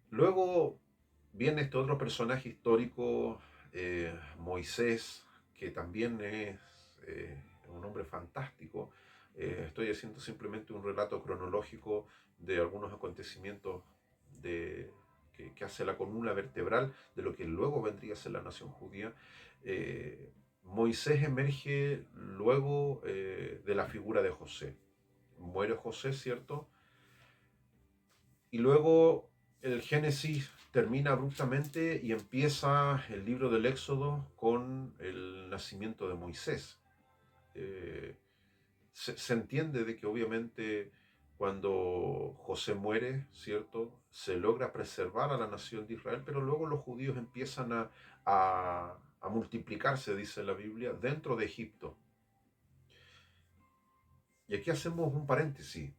Luego viene este otro personaje histórico, Moisés, que también es un hombre fantástico. Estoy haciendo simplemente un relato cronológico de algunos acontecimientos que hace la columna vertebral de lo que luego vendría a ser la nación judía. Moisés emerge luego de la figura de José. Muere José, ¿cierto? Y luego el Génesis termina abruptamente y empieza el libro del Éxodo con el nacimiento de Moisés. Se entiende de que obviamente cuando José muere, ¿cierto?, se logra preservar a la nación de Israel, pero luego los judíos empiezan a multiplicarse, dice la Biblia, dentro de Egipto. Y aquí hacemos un paréntesis.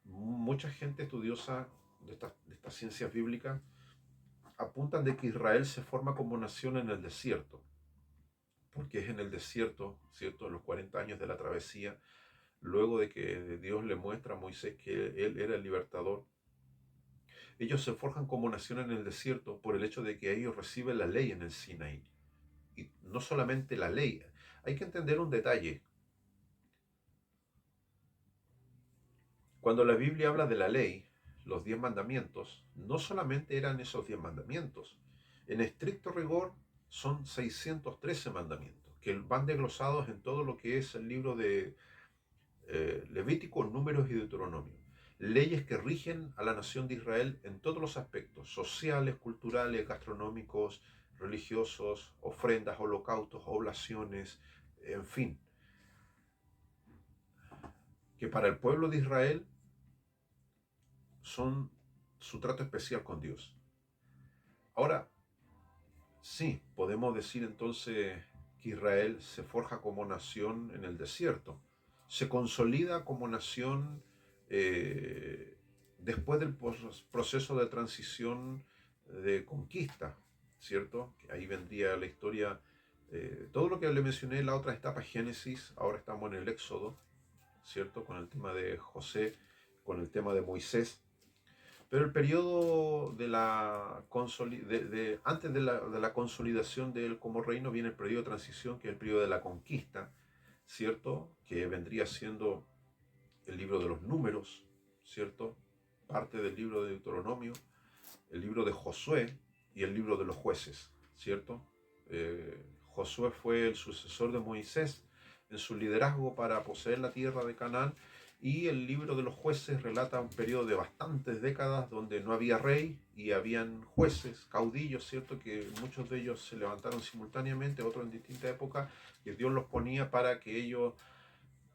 Mucha gente estudiosa de estas ciencias bíblicas apuntan de que Israel se forma como nación en el desierto, porque es en el desierto, ¿cierto?, en los 40 años de la travesía, luego de que Dios le muestra a Moisés que él era el libertador. Ellos se forjan como nación en el desierto por el hecho de que ellos reciben la ley en el Sinaí. Y no solamente la ley, hay que entender un detalle. Cuando la Biblia habla de la ley, los 10 mandamientos, no solamente eran esos 10 mandamientos. En estricto rigor son 613 mandamientos, que van desglosados en todo lo que es el libro de Levítico, Números y Deuteronomio. Leyes que rigen a la nación de Israel en todos los aspectos, sociales, culturales, gastronómicos, religiosos, ofrendas, holocaustos, oblaciones, en fin. Que para el pueblo de Israel son su trato especial con Dios. Ahora, sí, podemos decir entonces que Israel se forja como nación en el desierto, se consolida como nación después del proceso de transición de conquista, ¿cierto? Que ahí vendría la historia, todo lo que le mencioné en la otra etapa, Génesis, ahora estamos en el Éxodo, ¿cierto? Con el tema de José, con el tema de Moisés. Pero el periodo de antes de la consolidación de él como reino viene el periodo de transición, que es el periodo de la conquista, ¿cierto? Que vendría siendo el libro de los números, ¿cierto? Parte del libro de Deuteronomio, el libro de Josué y el libro de los jueces, ¿cierto? Josué fue el sucesor de Moisés en su liderazgo para poseer la tierra de Canaán, y el libro de los jueces relata un periodo de bastantes décadas donde no había rey y habían jueces, caudillos, ¿cierto?, que muchos de ellos se levantaron simultáneamente, otros en distintas épocas, que Dios los ponía para que ellos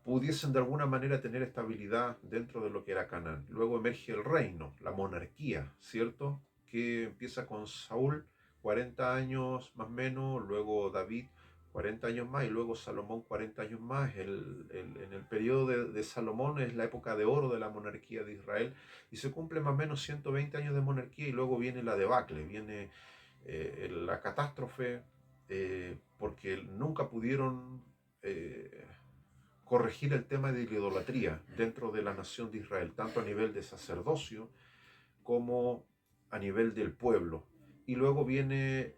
pudiesen de alguna manera tener estabilidad dentro de lo que era Canaán. Luego emerge el reino, la monarquía, ¿cierto?, que empieza con Saúl, 40 años más o menos, luego David, 40 años más, y luego Salomón 40 años más. En el periodo de Salomón es la época de oro de la monarquía de Israel, y se cumple más o menos 120 años de monarquía, y luego viene la debacle, viene la catástrofe, porque nunca pudieron corregir el tema de la idolatría dentro de la nación de Israel, tanto a nivel de sacerdocio como a nivel del pueblo. Y luego viene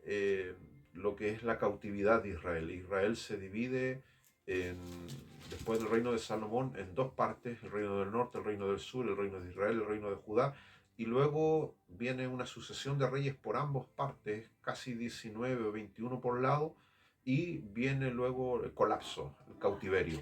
lo que es la cautividad de Israel. Israel se divide después del reino de Salomón en dos partes: el reino del norte, el reino del sur, el reino de Israel, el reino de Judá. Y luego viene una sucesión de reyes por ambas partes, casi 19 o 21 por lado, y viene luego el colapso, el cautiverio.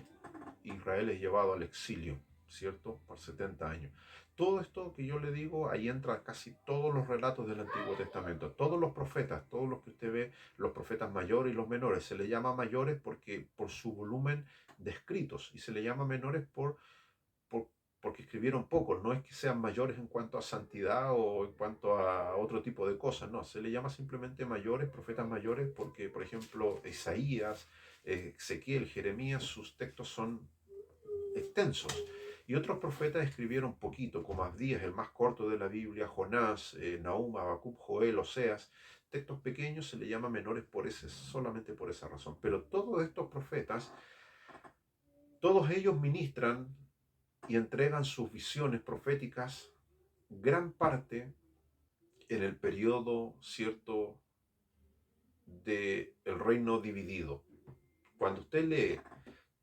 Israel es llevado al exilio, ¿cierto? Por 70 años. Todo esto que yo le digo, ahí entra casi todos los relatos del Antiguo Testamento, todos los profetas, todos los que usted ve, los profetas mayores y los menores. Se le llama mayores por su volumen de escritos, y se le llama menores porque escribieron poco. No es que sean mayores en cuanto a santidad o en cuanto a otro tipo de cosas, no, se le llama simplemente mayores, profetas mayores, porque, por ejemplo, Isaías, Ezequiel, Jeremías, sus textos son extensos. Y otros profetas escribieron poquito, como Abdías, el más corto de la Biblia, Jonás, Nahum, Habacuc, Joel, Oseas. Textos pequeños se le llama menores solamente por esa razón. Pero todos estos profetas, todos ellos ministran y entregan sus visiones proféticas, gran parte en el periodo, cierto, del reino dividido. Cuando usted lee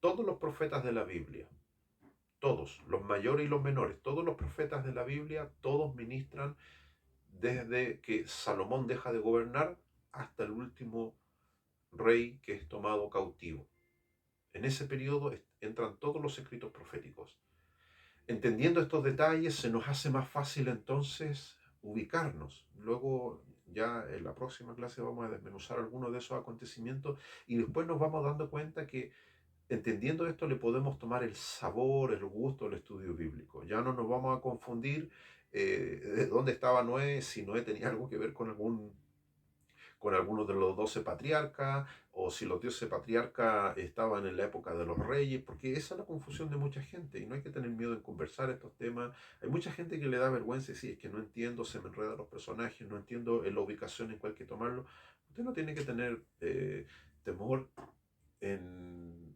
todos los profetas de la Biblia, todos, los mayores y los menores, todos los profetas de la Biblia, todos ministran desde que Salomón deja de gobernar hasta el último rey que es tomado cautivo. En ese periodo entran todos los escritos proféticos. Entendiendo estos detalles, se nos hace más fácil entonces ubicarnos. Luego, ya en la próxima clase vamos a desmenuzar algunos de esos acontecimientos, y después nos vamos dando cuenta que, entendiendo esto, le podemos tomar el sabor, el gusto al estudio bíblico. Ya no nos vamos a confundir de dónde estaba Noé, si Noé tenía algo que ver con algunos de los 12 patriarcas, o si los 12 patriarcas estaban en la época de los reyes, porque esa es la confusión de mucha gente, y no hay que tener miedo en conversar estos temas. Hay mucha gente que le da vergüenza y es que no entiendo, se me enredan los personajes, no entiendo la ubicación en cual hay que tomarlo. Usted no tiene que tener temor en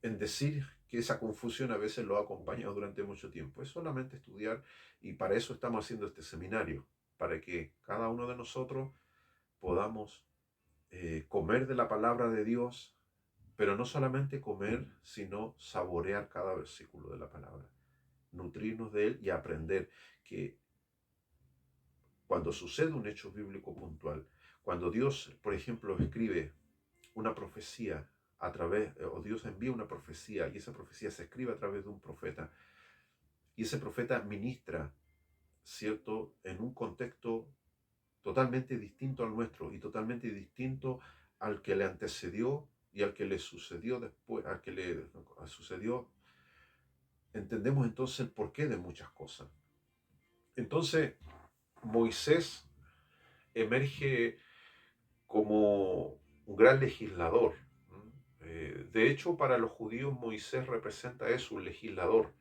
decir que esa confusión a veces lo ha acompañado durante mucho tiempo. Es solamente estudiar, y para eso estamos haciendo este seminario, para que cada uno de nosotros podamos comer de la palabra de Dios, pero no solamente comer, sino saborear cada versículo de la palabra, nutrirnos de él y aprender que cuando sucede un hecho bíblico puntual, cuando Dios, por ejemplo, escribe una profecía o Dios envía una profecía, y esa profecía se escribe a través de un profeta, y ese profeta ministra, ¿cierto?, en un contexto totalmente distinto al nuestro y totalmente distinto al que le antecedió y al que le sucedió después, al que le sucedió. Entendemos entonces el porqué de muchas cosas. Entonces, Moisés emerge como un gran legislador. De hecho, para los judíos, Moisés representa eso, un legislador.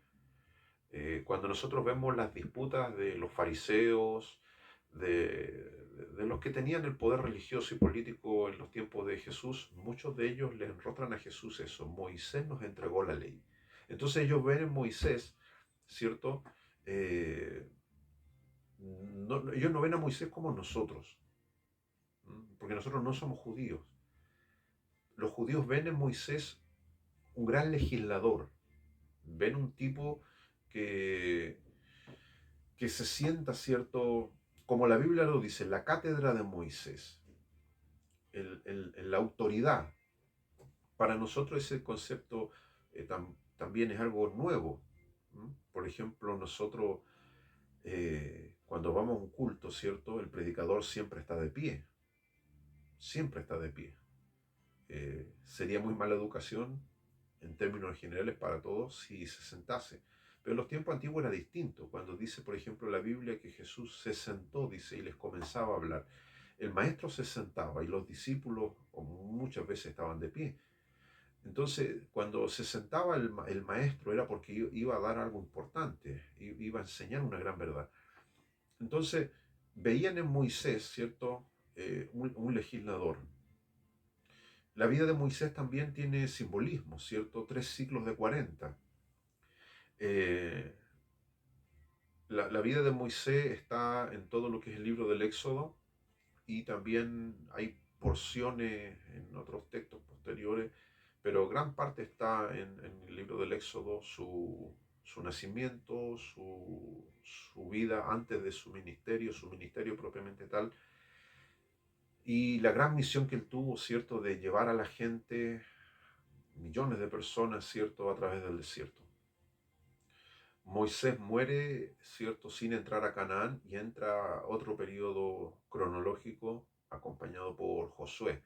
Cuando nosotros vemos las disputas de los fariseos, de los que tenían el poder religioso y político en los tiempos de Jesús, muchos de ellos le enrotran a Jesús eso: Moisés nos entregó la ley. Entonces ellos ven en Moisés, ¿cierto? Ellos no ven a Moisés como nosotros, porque nosotros no somos judíos. Los judíos ven en Moisés un gran legislador, ven un tipo que se sienta, ¿cierto?, como la Biblia lo dice, la cátedra de Moisés, la autoridad. Para nosotros ese concepto también es algo nuevo. Por ejemplo, nosotros cuando vamos a un culto, ¿cierto?, el predicador siempre está de pie. Siempre está de pie. Sería muy mala educación en términos generales para todos si se sentase. Pero en los tiempos antiguos era distinto. Cuando dice, por ejemplo, la Biblia que Jesús se sentó, dice, y les comenzaba a hablar. el maestro se sentaba y los discípulos o muchas veces estaban de pie. Entonces, cuando se sentaba el maestro era porque iba a dar algo importante, iba a enseñar una gran verdad. Entonces, veían en Moisés, ¿cierto? Un legislador. La vida de Moisés también tiene simbolismo, ¿cierto? 3 ciclos de 40. Eh, la vida de Moisés está en todo lo que es el libro del Éxodo y también hay porciones en otros textos posteriores, pero gran parte está en el libro del Éxodo, su nacimiento, su vida antes de su ministerio propiamente tal, y la gran misión que él tuvo, ¿cierto?, de llevar a la gente, millones de personas, ¿cierto?, a través del desierto. Moisés muere, ¿cierto?, sin entrar a Canaán y entra otro periodo cronológico acompañado por Josué.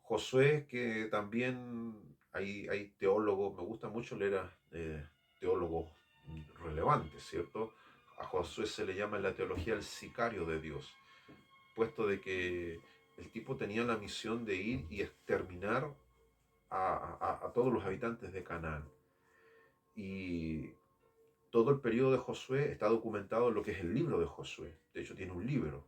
Josué, que también hay teólogos, me gusta mucho leer a teólogos relevantes, ¿cierto? A Josué se le llama en la teología el sicario de Dios, puesto de que el tipo tenía la misión de ir y exterminar a todos los habitantes de Canaán. Y todo el periodo de Josué está documentado en lo que es el libro de Josué. De hecho, tiene un libro.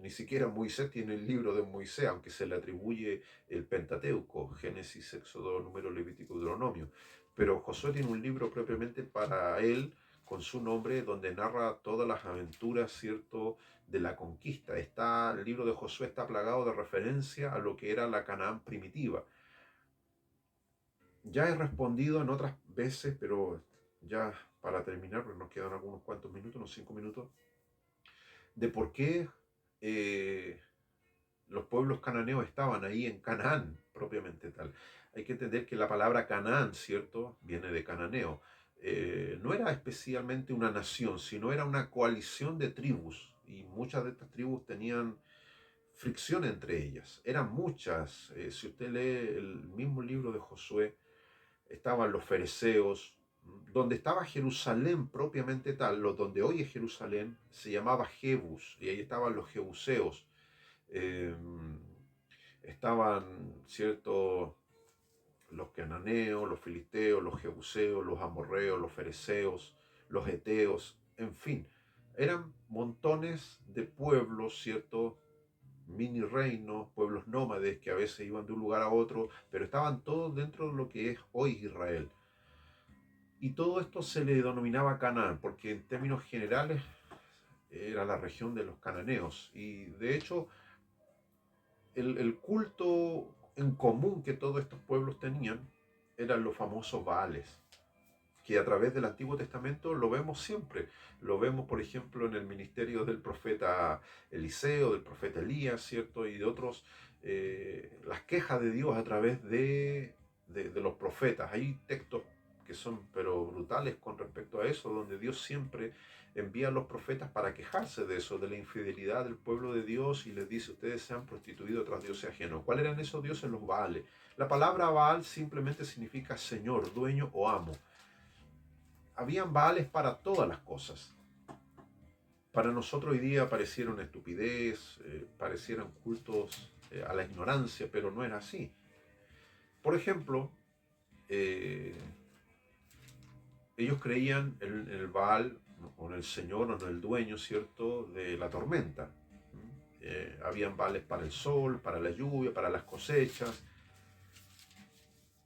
Ni siquiera Moisés tiene el libro de Moisés, aunque se le atribuye el Pentateuco, Génesis, Éxodo, Número, Levítico, Deuteronomio. Pero Josué tiene un libro propiamente para él, con su nombre, donde narra todas las aventuras, ¿cierto?, de la conquista. El libro de Josué está plagado de referencia a lo que era la Canaán primitiva. Ya he respondido en otras veces, pero ya para terminar, porque nos quedan algunos cuantos minutos, unos 5 minutos, de por qué los pueblos cananeos estaban ahí en Canaán, propiamente tal. Hay que entender que la palabra Canaán, ¿cierto?, viene de cananeo. No era especialmente una nación, sino era una coalición de tribus, y muchas de estas tribus tenían fricción entre ellas. Eran muchas. Si usted lee el mismo libro de Josué, estaban los fereceos, donde estaba Jerusalén propiamente tal, donde hoy es Jerusalén, se llamaba Jebus, y ahí estaban los jebuseos. Eh, estaban, ¿cierto?, los cananeos, los filisteos, los jebuseos, los amorreos, los fereceos, los eteos, en fin, eran montones de pueblos, ¿cierto?, mini reinos, pueblos nómades que a veces iban de un lugar a otro, pero estaban todos dentro de lo que es hoy Israel. Y todo esto se le denominaba Canaán, porque en términos generales era la región de los cananeos. Y de hecho, el culto en común que todos estos pueblos tenían eran los famosos Baales, que a través del Antiguo Testamento lo vemos siempre. Lo vemos, por ejemplo, en el ministerio del profeta Eliseo, del profeta Elías, ¿cierto? Y de otros, las quejas de Dios a través de los profetas. Hay textos que son pero brutales con respecto a eso, donde Dios siempre envía a los profetas para quejarse de eso, de la infidelidad del pueblo de Dios, y les dice: ustedes se han prostituido tras dioses ajenos. ¿Cuáles eran esos dioses? Los Baales. La palabra Baal simplemente significa señor, dueño o amo. Habían Baales para todas las cosas. Para nosotros hoy día parecieron estupidez, parecieran cultos a la ignorancia, pero no era así. Por ejemplo, ellos creían en el Baal, o en el señor, o en el dueño, ¿cierto?, de la tormenta. Habían Baales para el sol, para la lluvia, para las cosechas.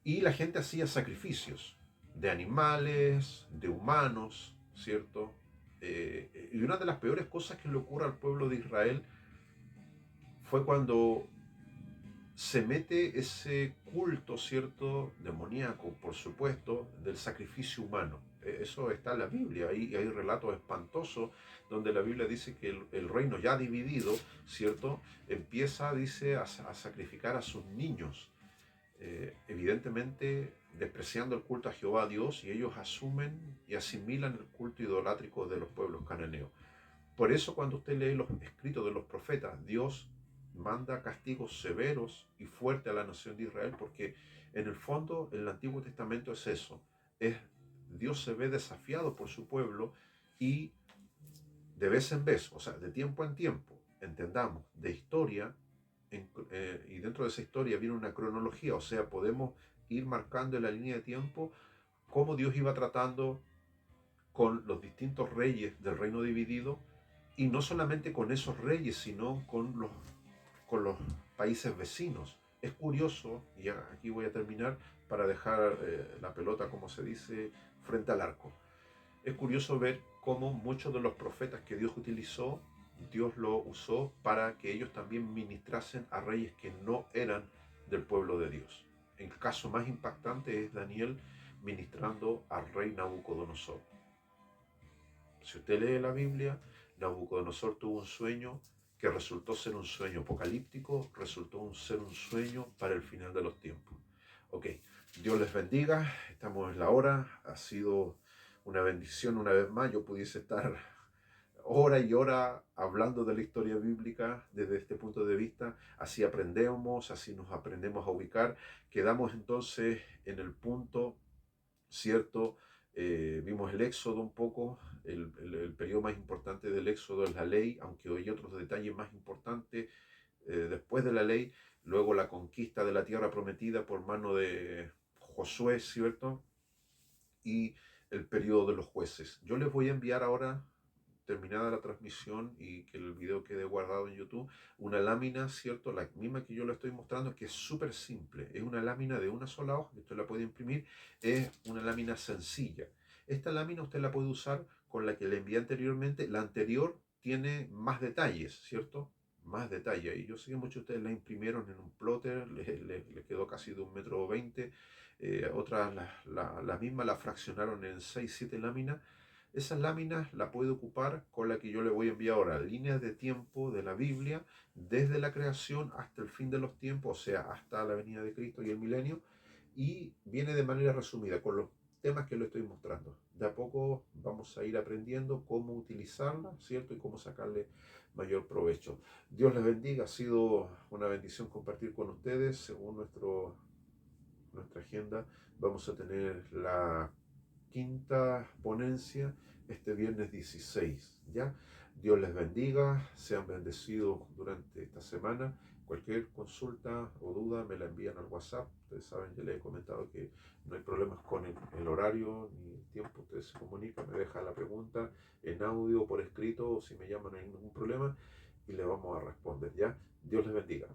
Y la gente hacía sacrificios de animales, de humanos, ¿cierto? Y una de las peores cosas que le ocurre al pueblo de Israel fue cuando se mete ese culto, ¿cierto?, demoníaco, por supuesto, del sacrificio humano. Eso está en la Biblia, y hay relatos espantosos donde la Biblia dice que el reino ya dividido, ¿cierto?, empieza, dice, a sacrificar a sus niños. Evidentemente despreciando el culto a Jehová Dios, y ellos asumen y asimilan el culto idolátrico de los pueblos cananeos. Por eso cuando usted lee los escritos de los profetas, Dios manda castigos severos y fuertes a la nación de Israel, porque en el fondo el Antiguo Testamento es eso, Dios se ve desafiado por su pueblo, y de vez en vez, o sea, de tiempo en tiempo, entendamos, de historia, y dentro de esa historia viene una cronología, o sea, podemos ir marcando en la línea de tiempo cómo Dios iba tratando con los distintos reyes del reino dividido, y no solamente con esos reyes, sino con los países vecinos. Es curioso, y aquí voy a terminar para dejar la pelota, como se dice, frente al arco. Es curioso ver cómo muchos de los profetas que Dios utilizó, Dios lo usó para que ellos también ministrasen a reyes que no eran del pueblo de Dios. El caso más impactante es Daniel ministrando al rey Nabucodonosor. Si usted lee la Biblia, Nabucodonosor tuvo un sueño que resultó ser un sueño apocalíptico, resultó ser un sueño para el final de los tiempos. Ok, Dios les bendiga, estamos en la hora, ha sido una bendición una vez más, yo pudiese estar hora y hora hablando de la historia bíblica desde este punto de vista, así aprendemos, así nos aprendemos a ubicar, quedamos entonces en el punto, ¿cierto? Vimos el Éxodo un poco, el periodo más importante del Éxodo es la ley, aunque hoy hay otros detalles más importantes después de la ley, luego la conquista de la tierra prometida por mano de Josué, ¿cierto? Y el periodo de los jueces. Yo les voy a enviar ahora, terminada la transmisión y que el video quede guardado en YouTube, una lámina, ¿cierto? La misma que yo le estoy mostrando, que es súper simple. Es una lámina de una sola hoja, que usted la puede imprimir. Es una lámina sencilla. Esta lámina usted la puede usar con la que le envié anteriormente. La anterior tiene más detalles, ¿cierto? Más detalle. Y yo sé que muchos de ustedes la imprimieron en un plotter, le quedó casi de 1,20 m. Otras la misma la fraccionaron en 6, 7 láminas. Esas láminas la puede ocupar con la que yo le voy a enviar ahora, líneas de tiempo de la Biblia, desde la creación hasta el fin de los tiempos, o sea, hasta la venida de Cristo y el milenio, y viene de manera resumida con los temas que le estoy mostrando. De a poco vamos a ir aprendiendo cómo utilizarla, ¿cierto? Y cómo sacarle mayor provecho. Dios les bendiga, ha sido una bendición compartir con ustedes. Según nuestra agenda, vamos a tener la quinta ponencia este viernes 16, ¿ya? Dios les bendiga, sean bendecidos durante esta semana. Cualquier consulta o duda me la envían al WhatsApp. Ustedes saben, ya les he comentado que no hay problemas con el horario ni el tiempo. Ustedes se comunican, me dejan la pregunta en audio, por escrito, o si me llaman no hay ningún problema y le vamos a responder, ¿ya? Dios les bendiga.